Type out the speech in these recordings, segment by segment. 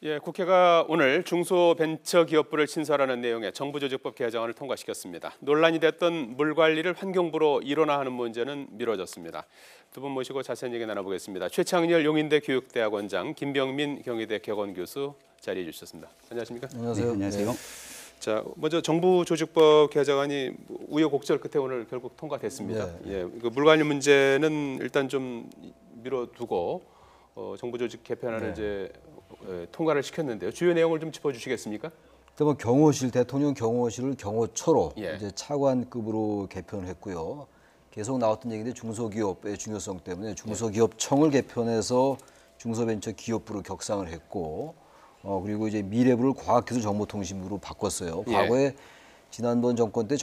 예, 국회가 오늘 중소벤처기업부를 신설하는 내용의 정부조직법 개정안을 통과시켰습니다. 논란이 됐던 물관리를 환경부로 일원화하는 문제는 미뤄졌습니다. 두 분 모시고 자세한 얘기 나눠보겠습니다. 최창렬 용인대 교육대학원장, 김병민 경희대 격언교수 자리해 주셨습니다. 안녕하십니까? 안녕하세요. 네, 안녕하세요. 자, 먼저 정부조직법 개정안이 우여곡절 끝에 오늘 결국 통과됐습니다. 네. 예, 그 물관리 문제는 일단 좀 미뤄두고 정부조직 개편안을 이제 통과를 시켰는데요. 주요 내용을 좀 짚어주시겠습니까? 뭐 경호실, 대통령 경호실을 경호처로 예. 이제 차관급으로 개편을 했고요. 계속 나왔던 얘기인데 중소기업의 중요성 때문에 중소기업청을 개편해서 중소벤처기업부로 격상을 했고, 그리고 이제 미래부를 과학기술정보통신부로 바꿨어요. 예. 과거에 지난번 정권 때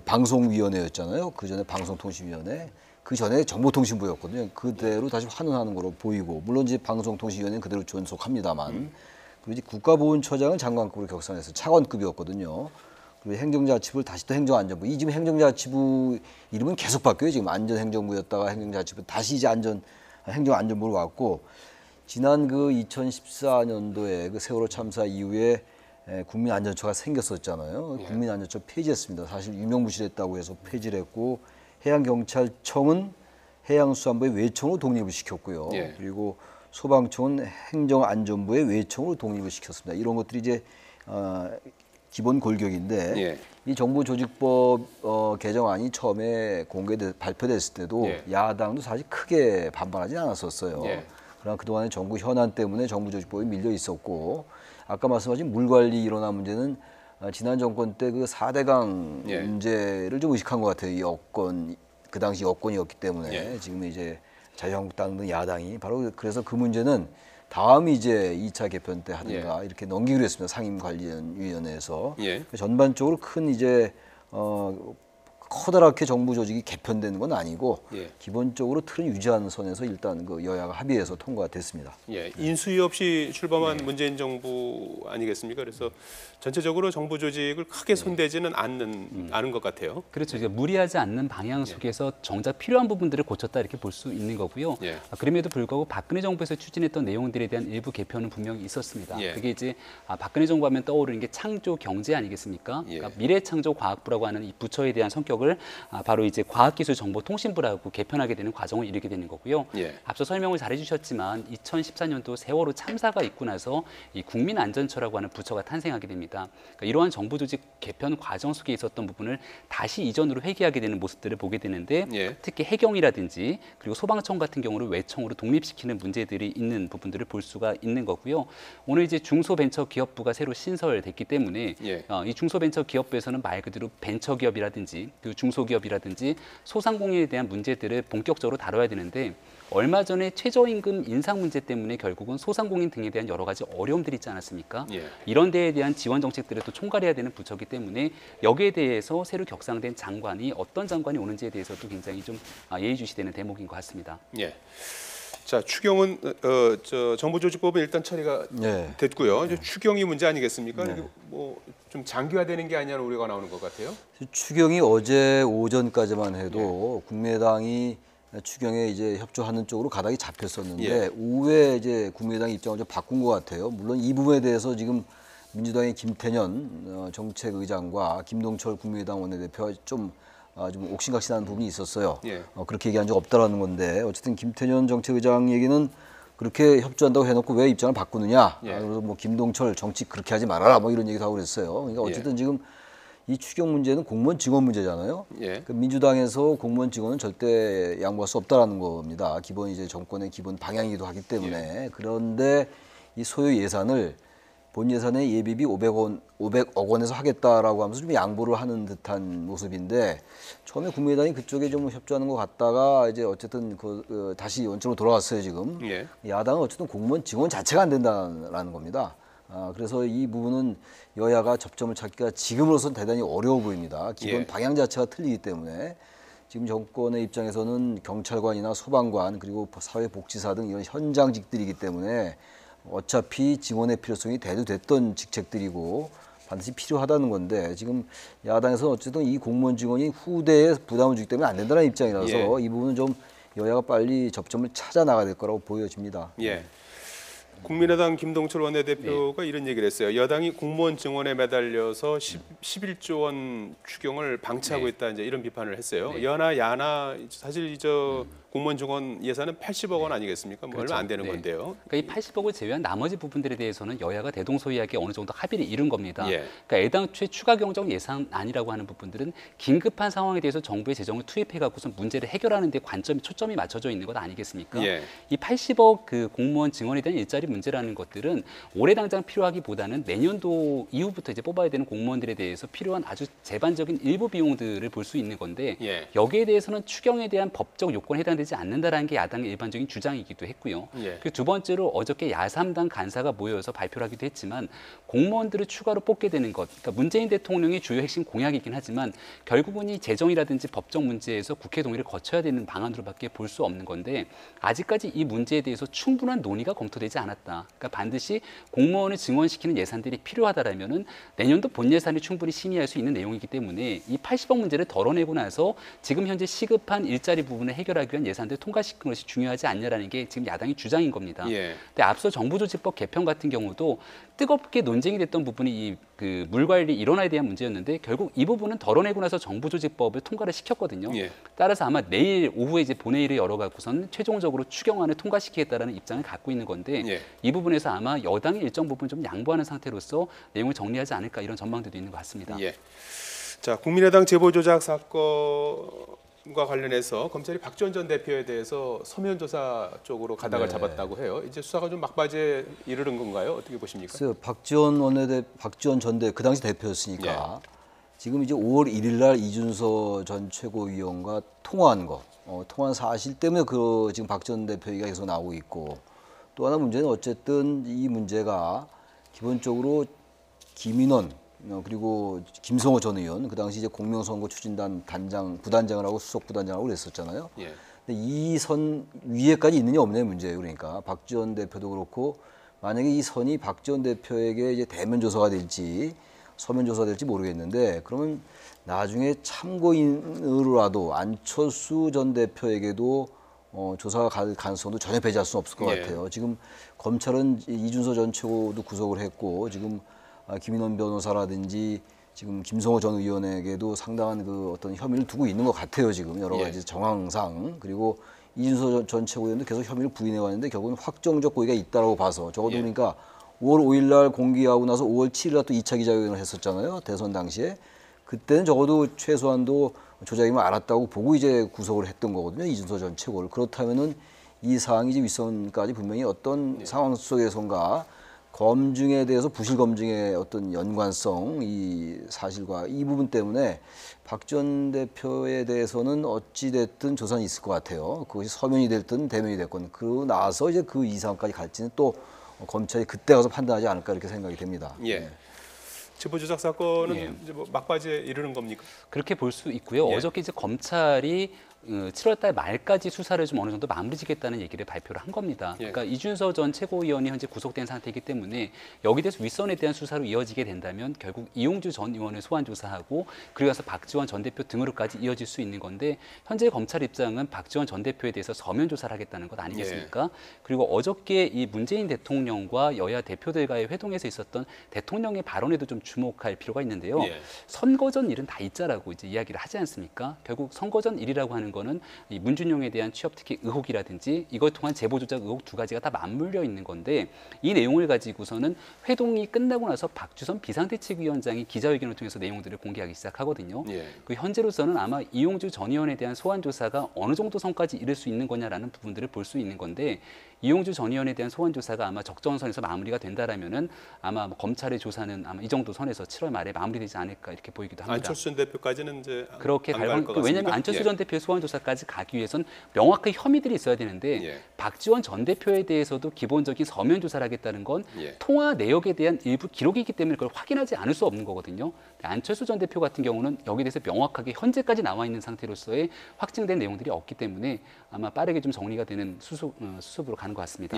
방송위원회였잖아요. 그 전에 방송통신위원회. 그 전에 정보통신부였거든요. 그대로 다시 환원하는 거로 보이고, 물론 이제 방송통신위원회는 그대로 존속합니다만, 그리고 이제 국가보훈처장을 장관급으로 격상해서 차관급이었거든요. 그리고 행정자치부를 다시 또 행정안전부. 이 지금 행정자치부 이름은 계속 바뀌어요. 지금 안전행정부였다가 행정자치부 다시 이제 행정안전부로 왔고, 지난 그 2014년도에 그 세월호 참사 이후에 국민안전처가 생겼었잖아요. 국민안전처 폐지했습니다. 사실 유명무실했다고 해서 폐지를 했고, 해양경찰청은 해양수산부의 외청으로 독립을 시켰고요. 예. 그리고 소방청은 행정안전부의 외청으로 독립을 시켰습니다. 이런 것들이 이제 기본 골격인데 예. 이 정부조직법 개정안이 처음에 발표됐을 때도 야당도 사실 크게 반발하지 않았었어요. 그러나 그동안의 정부 현안 때문에 정부조직법이 밀려 있었고, 아까 말씀하신 물관리 일원화 문제는 지난 정권 때 그 4대강 문제를 좀 의식한 것 같아요. 이 여권, 그 당시 여권이었기 때문에 지금 이제 자유한국당 등 야당이 바로 그래서 그 문제는 다음 이제 2차 개편 때 하든가 이렇게 넘기기로 했습니다. 상임관리위원회에서. 전반적으로 큰 이제 커다랗게 정부 조직이 개편되는 건 아니고 기본적으로 틀은 유지하는 선에서 일단 그 여야가 합의해서 통과됐습니다. 예, 인수위 없이 출범한 문재인 정부 아니겠습니까? 그래서 전체적으로 정부 조직을 크게 손대지는 않은 것 같아요. 그렇죠. 이제 무리하지 않는 방향 속에서 정작 필요한 부분들을 고쳤다 이렇게 볼 수 있는 거고요. 그럼에도 불구하고 박근혜 정부에서 추진했던 내용들에 대한 일부 개편은 분명히 있었습니다. 그게 이제 박근혜 정부 하면 떠오르는 게 창조 경제 아니겠습니까? 그러니까 미래창조과학부라고 하는 이 부처에 대한 성격을 바로 이제 과학기술정보통신부라고 개편하게 되는 과정을 이르게 되는 거고요. 앞서 설명을 잘 해주셨지만 2014년도 세월호 참사가 있고 나서 이 국민안전처라고 하는 부처가 탄생하게 됩니다. 그러니까 이러한 정부 조직 개편 과정 속에 있었던 부분을 다시 이전으로 회귀하게 되는 모습들을 보게 되는데 특히 해경이라든지 그리고 소방청 같은 경우를 외청으로 독립시키는 문제들이 있는 부분들을 볼 수가 있는 거고요. 오늘 이제 중소벤처기업부가 새로 신설됐기 때문에 이 중소벤처기업부에서는 말 그대로 벤처기업이라든지 그 중소기업이라든지 소상공인에 대한 문제들을 본격적으로 다뤄야 되는데 얼마 전에 최저임금 인상 문제 때문에 결국은 소상공인 등에 대한 여러 가지 어려움들이 있지 않았습니까? 이런 데에 대한 지원 정책들을 또 총괄해야 되는 부처이기 때문에 여기에 대해서 새로 격상된 장관이 어떤 장관이 오는지에 대해서도 굉장히 좀 예의주시되는 대목인 것 같습니다. 자, 추경은 정부조직법은 일단 처리가 됐고요. 이제 추경이 문제 아니겠습니까? 이게 뭐 좀 장기화되는 게 아니냐는 우려가 나오는 것 같아요. 추경이 어제 오전까지만 해도 국민의당이 추경에 이제 협조하는 쪽으로 가닥이 잡혔었는데 오후에 이제 국민의당 입장을 좀 바꾼 것 같아요. 물론 이 부분에 대해서 지금 민주당의 김태년 정책의장과 김동철 국민의당 원내대표가 좀 옥신각신하는 부분이 있었어요. 그렇게 얘기한 적 없다라는 건데 어쨌든 김태년 정책의장 얘기는 그렇게 협조한다고 해놓고 왜 입장을 바꾸느냐. 그래서 뭐 김동철 정치 그렇게 하지 말아라 뭐 이런 얘기도 하고 그랬어요. 그러니까 어쨌든 지금 이 추경 문제는 공무원 직원 문제잖아요. 그 민주당에서 공무원 직원은 절대 양보할 수 없다라는 겁니다. 기본 이제 정권의 기본 방향이기도 하기 때문에. 그런데 이 소요 예산을 본 예산의 예비비 500억 원에서 하겠다라고 하면서 좀 양보를 하는 듯한 모습인데 처음에 국민의당이 그쪽에 좀 협조하는 것 같다가 이제 어쨌든 다시 원점으로 돌아왔어요 지금. 야당은 어쨌든 공무원 직원 자체가 안 된다라는 겁니다. 그래서 이 부분은 여야가 접점을 찾기가 지금으로서는 대단히 어려워 보입니다. 기본 방향 자체가 틀리기 때문에 지금 정권의 입장에서는 경찰관이나 소방관 그리고 사회복지사 등 이런 현장직들이기 때문에 어차피 지원의 필요성이 대두됐던 직책들이고 반드시 필요하다는 건데 지금 야당에서는 어쨌든 이 공무원 직원이 후대에 부담을 주기 때문에 안 된다는 입장이라서 이 부분은 좀 여야가 빨리 접점을 찾아 나가야 될 거라고 보여집니다. 국민의당 김동철 원내대표가 이런 얘기를 했어요. 여당이 공무원 증원에 매달려서 11조 원 추경을 방치하고 있다, 이제 이런 비판을 했어요. 여나 야나 사실 저 공무원 증원 예산은 80억 원 아니겠습니까? 뭐 그렇죠. 얼마 안 되는 건데요. 그러니까 이 80억을 제외한 나머지 부분들에 대해서는 여야가 대동소이하게 어느 정도 합의를 이룬 겁니다. 예. 그러니까 애당초에 추가 경정 예산안이라고 하는 부분들은 긴급한 상황에 대해서 정부의 재정을 투입해 갖고서 문제를 해결하는 데 초점이 맞춰져 있는 것 아니겠습니까? 예. 이 80억 그 공무원 증원에 대한 일자리 문제라는 것들은 올해 당장 필요하기보다는 내년도 이후부터 이제 뽑아야 되는 공무원들에 대해서 필요한 아주 제반적인 일부 비용들을 볼 수 있는 건데 예. 여기에 대해서는 추경에 대한 법적 요건에 해당되지 않는다라는 게 야당의 일반적인 주장이기도 했고요. 예. 그리고 두 번째로 어저께 야3당 간사가 모여서 발표를 하기도 했지만 공무원들을 추가로 뽑게 되는 것, 그러니까 문재인 대통령의 주요 핵심 공약이긴 하지만 결국은 이 재정이라든지 법적 문제에서 국회 동의를 거쳐야 되는 방안으로밖에 볼 수 없는 건데 아직까지 이 문제에 대해서 충분한 논의가 검토되지 않았다. 그러니까 반드시 공무원을 증원시키는 예산들이 필요하다라면은 내년도 본 예산이 충분히 심의할 수 있는 내용이기 때문에 이 80억 문제를 덜어내고 나서 지금 현재 시급한 일자리 부분을 해결하기 위한 예산들을 통과시키는 것이 중요하지 않냐라는 게 지금 야당의 주장인 겁니다. 예. 근데 앞서 정부조직법 개편 같은 경우도 뜨겁게 논쟁이 됐던 부분이 이 그 물관리 일원화에 대한 문제였는데 결국 이 부분은 덜어내고 나서 정부조직법을 통과를 시켰거든요. 예. 따라서 아마 내일 오후에 이제 본회의를 열어갖고선 최종적으로 추경안을 통과시키겠다라는 입장을 갖고 있는 건데 예. 이 부분에서 아마 여당이 일정 부분 좀 양보하는 상태로서 내용을 정리하지 않을까 이런 전망들도 있는 것 같습니다. 예. 자, 국민의당 제보 조작 사건과 관련해서 검찰이 박지원 전 대표에 대해서 서면 조사 쪽으로 가닥을 잡았다고 해요. 이제 수사가 좀 막바지에 이르는 건가요? 어떻게 보십니까? 글쎄요, 박지원 전 그 당시 대표였으니까 지금 이제 5월 1일 날 이준서 전 최고위원과 통화한 거, 통화한 사실 때문에 그 지금 박 전 대표 얘기가 계속 나오고 있고 또 하나 문제는 어쨌든 이 문제가 기본적으로 김인원 그리고 김성호 전 의원 그 당시 이제 공명선거 추진단 부단장을 하고 수석 부단장을 하고 그랬었잖아요. 예. 근데 이 선 위에까지 있느냐 없느냐 문제예요. 그러니까 박지원 대표도 그렇고 만약에 이 선이 박지원 대표에게 이제 대면 조사가 될지 서면 조사가 될지 모르겠는데 그러면 나중에 참고인으로라도 안철수 전 대표에게도 조사가 갈 가능성도 전혀 배제할 수는 없을 것 같아요. 지금 검찰은 이준서 전 최고도 구속을 했고 지금 김인원 변호사라든지 지금 김성호 전 의원에게도 상당한 그 어떤 혐의를 두고 있는 것 같아요. 지금 여러 가지 정황상 그리고 이준서 전 최고위원도 계속 혐의를 부인해 왔는데 결국은 확정적 고의가 있다라고 봐서 적어도 그러니까 5월 5일 날 공개하고 나서 5월 7일 날 또 2차 기자회견을 했었잖아요. 대선 당시에 그때는 적어도 최소한도 조작임을 알았다고 보고 이제 구속을 했던 거거든요. 이준서 전 최고를. 그렇다면은 이 사항이 이제 윗선까지 분명히 어떤 상황 속에선가 검증에 대해서 부실 검증의 어떤 연관성 이 사실과 이 부분 때문에 박 전 대표에 대해서는 어찌 됐든 조사는 있을 것 같아요. 그것이 서면이 됐든 대면이 됐건 그러고 나서 이제 그 이상까지 갈지는 또 검찰이 그때 가서 판단하지 않을까 이렇게 생각이 됩니다. 예. 제보 조작 사건은 이제 뭐 막바지에 이르는 겁니까? 그렇게 볼 수 있고요. 어저께 이제 검찰이 7월달 말까지 수사를 좀 어느 정도 마무리지겠다는 얘기를 발표를 한 겁니다. 그러니까 이준서 전 최고위원이 현재 구속된 상태이기 때문에 여기 대해서 윗선에 대한 수사로 이어지게 된다면 결국 이용주 전 의원을 소환 조사하고 그리고 나서 박지원 전 대표 등으로까지 이어질 수 있는 건데 현재 검찰 입장은 박지원 전 대표에 대해서 서면 조사를 하겠다는 것 아니겠습니까? 그리고 어저께 이 문재인 대통령과 여야 대표들과의 회동에서 있었던 대통령의 발언에도 좀 주목할 필요가 있는데요. 선거 전 일은 다 있자라고 이제 이야기를 하지 않습니까? 결국 선거 전 일이라고 하는 거는 이 문준용에 대한 취업 특혜 의혹이라든지 이걸 통한 제보 조작 의혹 두 가지가 다 맞물려 있는 건데 이 내용을 가지고서는 회동이 끝나고 나서 박주선 비상대책위원장이 기자회견을 통해서 내용들을 공개하기 시작하거든요. 그 현재로서는 아마 이용주 전 의원에 대한 소환 조사가 어느 정도 선까지 이를 수 있는 거냐라는 부분들을 볼 수 있는 건데 이용주 전 의원에 대한 소환 조사가 아마 적정한 선에서 마무리가 된다라면은 아마 검찰의 조사는 아마 이 정도 선에서 7월 말에 마무리되지 않을까 이렇게 보이기도 합니다. 안철수 전 대표까지는 이제 그렇게 갈 것 같습니까? 왜냐하면 안철수 전 대표의 소환 조사까지 가기 위해선 명확한 혐의들이 있어야 되는데 박지원 전 대표에 대해서도 기본적인 서면 조사를 하겠다는 건 통화 내역에 대한 일부 기록이기 때문에 그걸 확인하지 않을 수 없는 거거든요. 안철수 전 대표 같은 경우는 여기에 대해서 명확하게 현재까지 나와 있는 상태로서의 확증된 내용들이 없기 때문에 아마 빠르게 좀 정리가 되는 수습으로 가는 것 같습니다.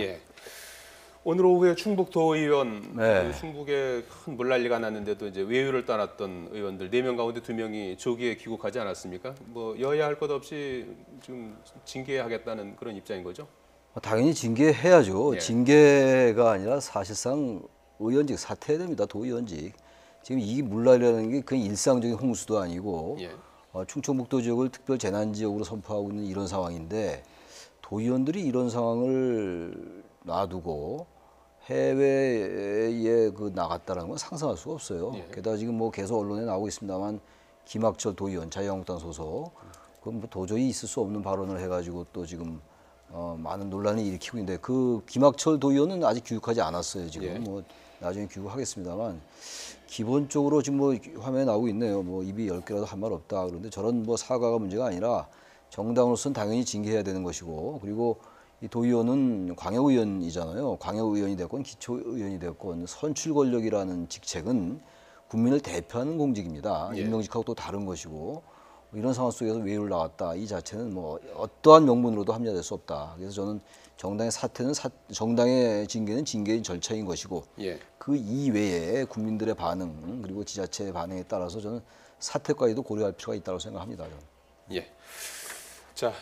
오늘 오후에 충북도의원 그 충북에 큰 물난리가 났는데도 이제 외유를 떠났던 의원들 4명 가운데 2명이 조기에 귀국하지 않았습니까? 뭐 여야 할 것 없이 지금 징계하겠다는 그런 입장인 거죠? 당연히 징계해야죠. 예. 징계가 아니라 사실상 의원직 사퇴해야 됩니다. 도의원직. 지금 이 물난리라는 게 그냥 일상적인 홍수도 아니고 예. 충청북도 지역을 특별 재난 지역으로 선포하고 있는 이런 상황인데 도의원들이 이런 상황을 놔두고 해외에 나갔다는 건 상상할 수가 없어요. 예. 게다가 지금 뭐 계속 언론에 나오고 있습니다만 김학철 도의원 자유한국당 소속 그건 뭐 도저히 있을 수 없는 발언을 해가지고 또 지금 많은 논란을 일으키고 있는데 그 김학철 도의원은 아직 귀국하지 않았어요. 지금 예. 뭐 나중에 귀국하겠습니다만 기본적으로 지금 뭐 화면에 나오고 있네요. 뭐 입이 10개라도 할 말 없다. 그런데 저런 뭐 사과가 문제가 아니라 정당으로서는 당연히 징계해야 되는 것이고 그리고 이 도의원은 광역의원이잖아요. 광역의원이 됐건 기초의원이 됐건 선출 권력이라는 직책은 국민을 대표하는 공직입니다. 예. 임명직하고 또 다른 것이고 이런 상황 속에서 외유를 나왔다. 이 자체는 뭐 어떠한 명분으로도 합리화될 수 없다. 그래서 저는 정당의 사퇴는 정당의 징계는 징계인 절차인 것이고 예. 그 이외에 국민들의 반응 그리고 지자체의 반응에 따라서 저는 사퇴까지도 고려할 필요가 있다고 생각합니다. 저는. 예. 자,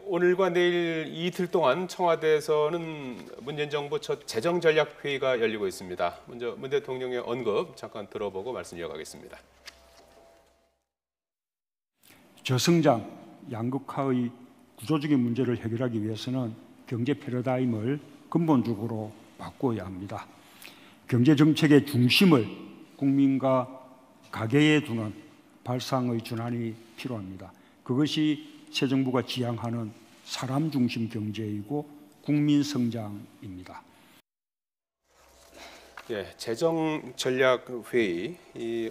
오늘과 내일 이틀 동안 청와대에서는 문재인 정부 첫 재정전략회의가 열리고 있습니다. 먼저 문 대통령의 언급 잠깐 들어보고 말씀 이어가겠습니다. 저성장, 양극화의 구조적인 문제를 해결하기 위해서는 경제 패러다임을 근본적으로 바꿔야 합니다. 경제 정책의 중심을 국민과 가계에 두는 발상의 전환이 필요합니다. 그것이 새 정부가 지향하는 사람 중심 경제이고 국민 성장입니다. 예, 재정 전략 회의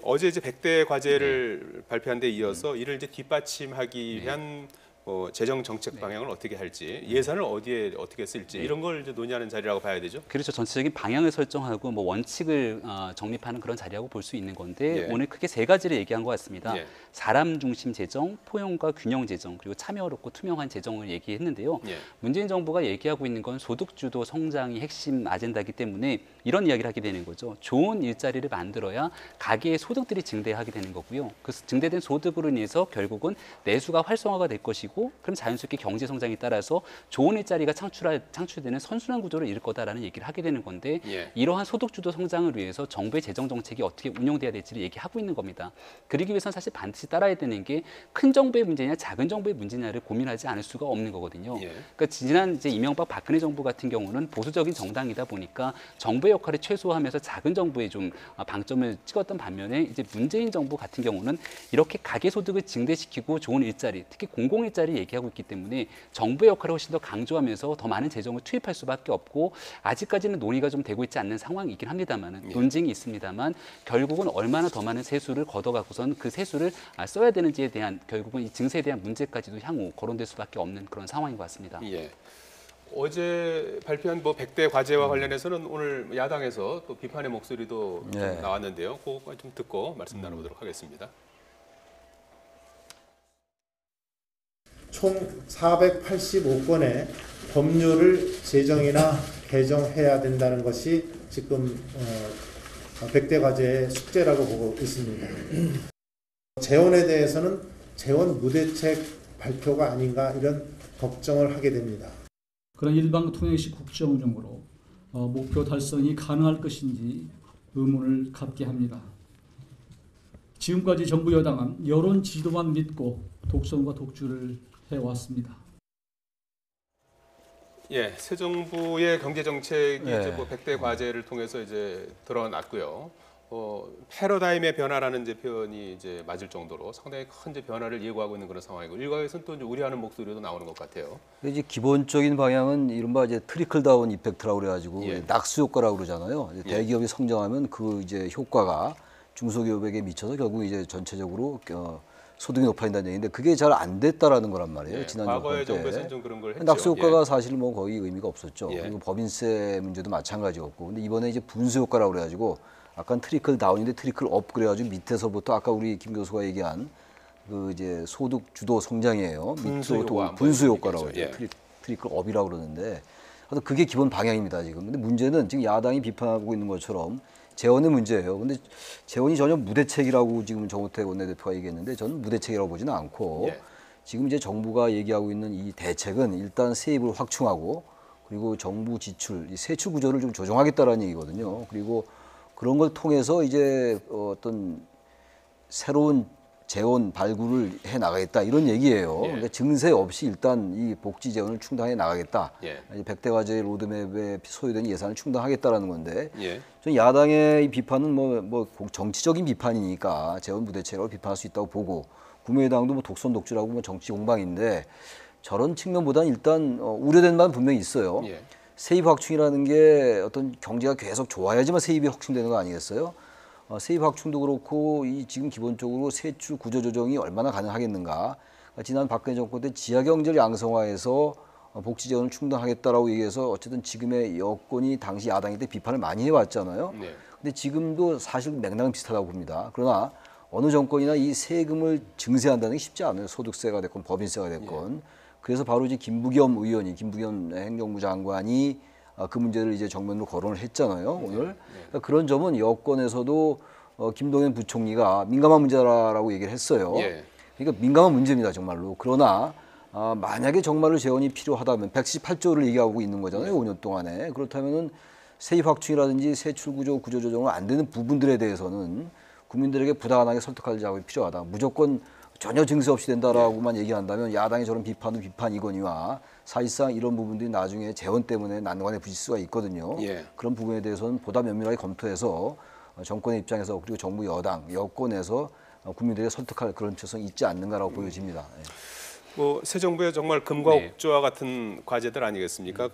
어제 이제 100대 과제를 발표한 데 이어서 이를 이제 뒷받침하기 위한 재정 정책 방향을 어떻게 할지 예산을 어디에 어떻게 쓸지 이런 걸 이제 논의하는 자리라고 봐야 되죠. 그렇죠. 전체적인 방향을 설정하고 뭐 원칙을 정립하는 그런 자리라고 볼 수 있는 건데 예. 오늘 크게 세 가지를 얘기한 것 같습니다. 예. 사람 중심 재정, 포용과 균형 재정, 그리고 참여롭고 투명한 재정을 얘기했는데요. 예. 문재인 정부가 얘기하고 있는 건 소득 주도 성장이 핵심 아젠다이기 때문에 이런 이야기를 하게 되는 거죠. 좋은 일자리를 만들어야 가계의 소득들이 증대하게 되는 거고요. 그 증대된 소득으로 인해서 결국은 내수가 활성화가 될 것이고 그럼 자연스럽게 경제 성장에 따라서 좋은 일자리가 창출되는 선순환 구조를 이룰 거다라는 얘기를 하게 되는 건데 예. 이러한 소득 주도 성장을 위해서 정부의 재정 정책이 어떻게 운영돼야 될지를 얘기하고 있는 겁니다. 그러기 위해서는 사실 반드시 따라야 되는 게 큰 정부의 문제냐 작은 정부의 문제냐를 고민하지 않을 수가 없는 거거든요. 예. 그러니까 지난 이제 이명박 박근혜 정부 같은 경우는 보수적인 정당이다 보니까 정부의 역할을 최소화하면서 작은 정부에 좀 방점을 찍었던 반면에 이제 문재인 정부 같은 경우는 이렇게 가계 소득을 증대시키고 좋은 일자리, 특히 공공 일자리 얘기하고 있기 때문에 정부의 역할을 훨씬 더 강조하면서 더 많은 재정을 투입할 수밖에 없고 아직까지는 논의가 좀 되고 있지 않는 상황이긴 합니다만 논쟁이 있습니다만 결국은 얼마나 더 많은 세수를 걷어가고선 그 세수를 써야 되는지에 대한 결국은 이 증세에 대한 문제까지도 향후 거론될 수밖에 없는 그런 상황인 것 같습니다. 예. 어제 발표한 100대 과제와 관련해서는 오늘 야당에서 또 비판의 목소리도 좀 네. 나왔는데요. 그거 좀 듣고 말씀 나눠보도록 하겠습니다. 총 485건의 법률을 제정이나 개정해야 된다는 것이 지금 100대 과제의 숙제라고 보고 있습니다. 재원에 대해서는 재원 무대책 발표가 아닌가 이런 걱정을 하게 됩니다. 그런 일방 통행식 국정 운영으로 목표 달성이 가능할 것인지 의문을 갖게 합니다. 지금까지 정부 여당은 여론 지도만 믿고 독선과 독주를 해왔습니다. 예, 새 정부의 경제 정책이 네. 이제 100대 과제를 통해서 이제 드러났고요. 패러다임의 변화라는 이제 표현이 이제 맞을 정도로 상당히 큰 이제 변화를 예고하고 있는 그런 상황이고 일각에서는 또 이제 우려하는 목소리도 나오는 것 같아요. 이제 기본적인 방향은 이른바 이제 트리클 다운 이펙트라고 그래가지고 예. 낙수 효과라고 그러잖아요. 이제 예. 대기업이 성장하면 그 이제 효과가 중소기업에게 미쳐서 결국 이제 전체적으로 소득이 높아진다는 얘기인데 그게 잘 안 됐다라는 거란 말이에요. 예, 지난 과거의 정권 정부에서는 때. 좀 그런 걸 했죠. 낙수 효과가 사실 뭐 거의 의미가 없었죠. 예. 그리고 법인세 문제도 마찬가지였고. 근데 이번에 이제 분수 효과라고 그래가지고 약간 트리클 다운인데 트리클 업 그래가지고 밑에서부터 아까 우리 김 교수가 얘기한 그 이제 소득 주도 성장이에요. 분수 밑으로 효과, 분수 뭐 효과라고 얘기죠. 해요. 예. 트리클 업이라고 그러는데 하여튼 그게 기본 방향입니다 지금. 근데 문제는 지금 야당이 비판하고 있는 것처럼 재원의 문제예요. 근데 재원이 전혀 무대책이라고 지금 정우택 원내대표가 얘기했는데 저는 무대책이라고 보지는 않고 예. 지금 이제 정부가 얘기하고 있는 이 대책은 일단 세입을 확충하고 그리고 정부 지출, 이 세출 구조를 좀 조정하겠다라는 얘기거든요. 그리고 그런 걸 통해서 이제 어떤 새로운 재원 발굴을 해 나가겠다 이런 얘기예요. 그러니까 증세 없이 일단 이 복지 재원을 충당해 나가겠다. 100대 과제 로드맵에 소요된 예산을 충당하겠다라는 건데, 전 야당의 이 비판은 뭐 정치적인 비판이니까 재원 부대체라고 비판할 수 있다고 보고, 국민의당도 뭐 독선독주라고 뭐 정치 공방인데 저런 측면보다는 일단 우려된 바는 분명히 있어요. 세입 확충이라는 게 어떤 경제가 계속 좋아야지만 세입이 확충되는 거 아니겠어요? 세입 확충도 그렇고 이 지금 기본적으로 세출 구조 조정이 얼마나 가능하겠는가? 지난 박근혜 정권 때 지하 경제를 양성화해서 복지 재원을 충당하겠다라고 얘기해서 어쨌든 지금의 여권이 당시 야당일 때 비판을 많이 해왔잖아요. 근데 지금도 사실 맥락은 비슷하다고 봅니다. 그러나 어느 정권이나 이 세금을 증세한다는 게 쉽지 않아요. 소득세가 됐건 법인세가 됐건. 그래서 바로 이제 김부겸 행정부 장관이 그 문제를 이제 정면으로 거론을 했잖아요, 오늘. 그러니까 그런 점은 여권에서도 김동연 부총리가 민감한 문제라고 얘기를 했어요. 그러니까 민감한 문제입니다, 정말로. 그러나 만약에 정말로 재원이 필요하다면 178조를 얘기하고 있는 거잖아요, 5년 동안에. 그렇다면은 세입 확충이라든지 세출 구조 조정을 안 되는 부분들에 대해서는 국민들에게 부당하게 설득할 작업이 필요하다. 무조건 전혀 증세 없이 된다라고만 얘기한다면 야당의 저런 비판은 비판이거니와 사실상 이런 부분들이 나중에 재원 때문에 난관에 부딪힐 수가 있거든요. 그런 부분에 대해서는 보다 면밀하게 검토해서 정권의 입장에서 그리고 정부 여당, 여권에서 국민들에게 설득할 그런 필요성이 있지 않는가라고 보여집니다. 뭐 새 정부의 정말 금과 옥조와 같은 과제들 아니겠습니까?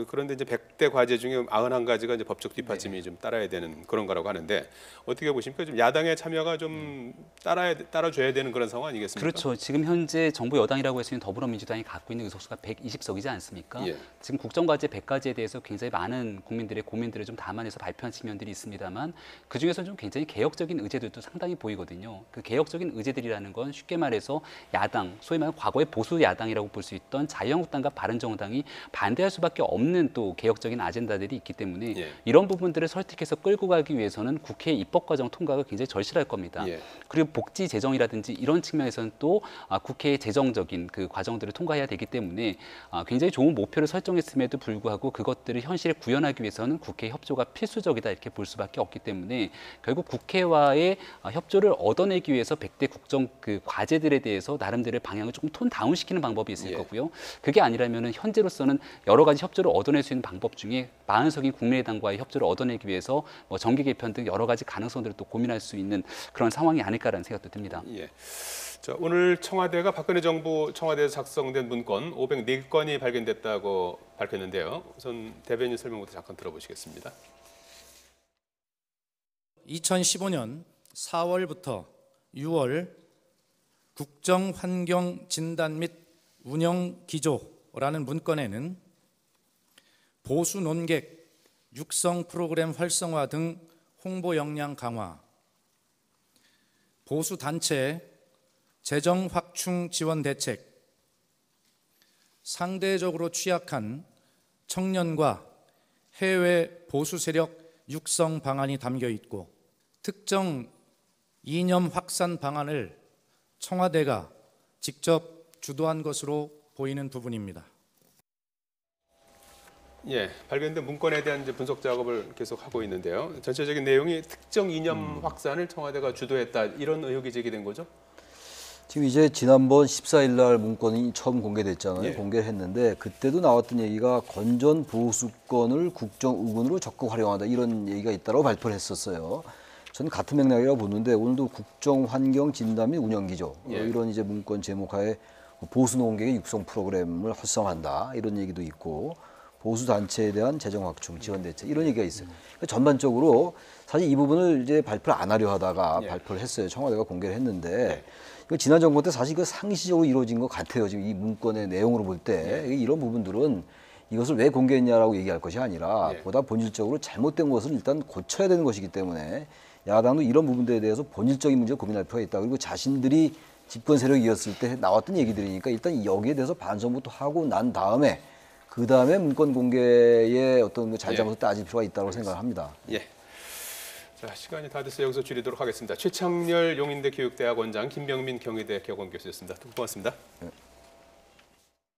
그런데 이제 100대 과제 중에 91가지가 이제 법적 뒷받침이 좀 따라야 되는 그런 거라고 하는데 어떻게 보십니까? 좀 야당의 참여가 좀 따라줘야 되는 그런 상황 아니겠습니까? 그렇죠. 지금 현재 정부 여당이라고 할 수 있는 더불어민주당이 갖고 있는 의석수가 120석이지 않습니까? 지금 국정과제 100가지에 대해서 굉장히 많은 국민들의 고민들을 좀 담아내서 발표한 측면들이 있습니다만 그중에서 좀 굉장히 개혁적인 의제들도 상당히 보이거든요. 그 개혁적인 의제들이라는 건 쉽게 말해서 야당, 소위 말하는 과거의 보수 야당이라고 볼 수 있던 자유한국당과 바른정당이 반대할 수밖에 없는 또 개혁적인 아젠다들이 있기 때문에 이런 부분들을 설득해서 끌고 가기 위해서는 국회 입법과정 통과가 굉장히 절실할 겁니다. 그리고 복지 재정이라든지 이런 측면에서는 또 국회의 재정적인 그 과정들을 통과해야 되기 때문에 굉장히 좋은 목표를 설정했음에도 불구하고 그것들을 현실에 구현하기 위해서는 국회 협조가 필수적이다 이렇게 볼 수밖에 없기 때문에 결국 국회와의 협조를 얻어내기 위해서 100대 국정 그 과제들에 대해서 나름대로의 방향을 조금 톤 다운시키는 방법이 있을 거고요. 그게 아니라면은 현재로서는 여러 가지 협조를 얻어낼 수 있는 방법 중에 마흔석인 국민의당과의 협조를 얻어내기 위해서 뭐 정계 개편 등 여러 가지 가능성들을 또 고민할 수 있는 그런 상황이 아닐까라는 생각도 듭니다. 자, 오늘 청와대가 박근혜 정부 청와대에서 작성된 문건 504건이 발견됐다고 밝혔는데요. 우선 대변인 설명부터 잠깐 들어보시겠습니다. 2015년 4월부터 6월 국정환경진단 및 운영기조라는 문건에는 보수 논객, 육성 프로그램 활성화 등 홍보 역량 강화, 보수 단체 재정 확충 지원 대책, 상대적으로 취약한 청년과 해외 보수 세력 육성 방안이 담겨 있고 특정 이념 확산 방안을 청와대가 직접 주도한 것으로 보이는 부분입니다. 발견된 문건에 대한 이제 분석 작업을 계속 하고 있는데요. 전체적인 내용이 특정 이념 확산을 청와대가 주도했다 이런 의혹이 제기된 거죠? 지금 이제 지난번 14일 날 문건이 처음 공개됐잖아요. 공개를 했는데 그때도 나왔던 얘기가 건전 보수권을 국정 우군으로 적극 활용한다 이런 얘기가 있다고 발표를 했었어요. 저는 같은 맥락이라고 보는데 오늘도 국정 환경 진단 및 운영 기조 이런 이제 문건 제목하에 보수 농객의 육성 프로그램을 활성화한다 이런 얘기도 있고 보수 단체에 대한 재정 확충 지원 대책 이런 얘기가 있어요. 그러니까 전반적으로 사실 이 부분을 이제 발표를 안 하려 하다가 발표를 했어요. 청와대가 공개를 했는데 이거 지난 정권 때 사실 그 상시적으로 이루어진 것 같아요. 지금 이 문건의 내용으로 볼 때 이런 부분들은 이것을 왜 공개했냐라고 얘기할 것이 아니라 보다 본질적으로 잘못된 것을 일단 고쳐야 되는 것이기 때문에 야당도 이런 부분들에 대해서 본질적인 문제를 고민할 필요가 있다. 그리고 자신들이 집권 세력이었을 때 나왔던 얘기들이니까 일단 여기에 대해서 반성부터 하고 난 다음에 그 다음에 문건 공개의 어떤 잘잘못을 따질 필요가 있다고 생각을 합니다. 자, 시간이 다 돼서 여기서 줄이도록 하겠습니다. 최창렬 용인대 교육대학 원장, 김병민 경희대 교원 교수였습니다. 고맙습니다.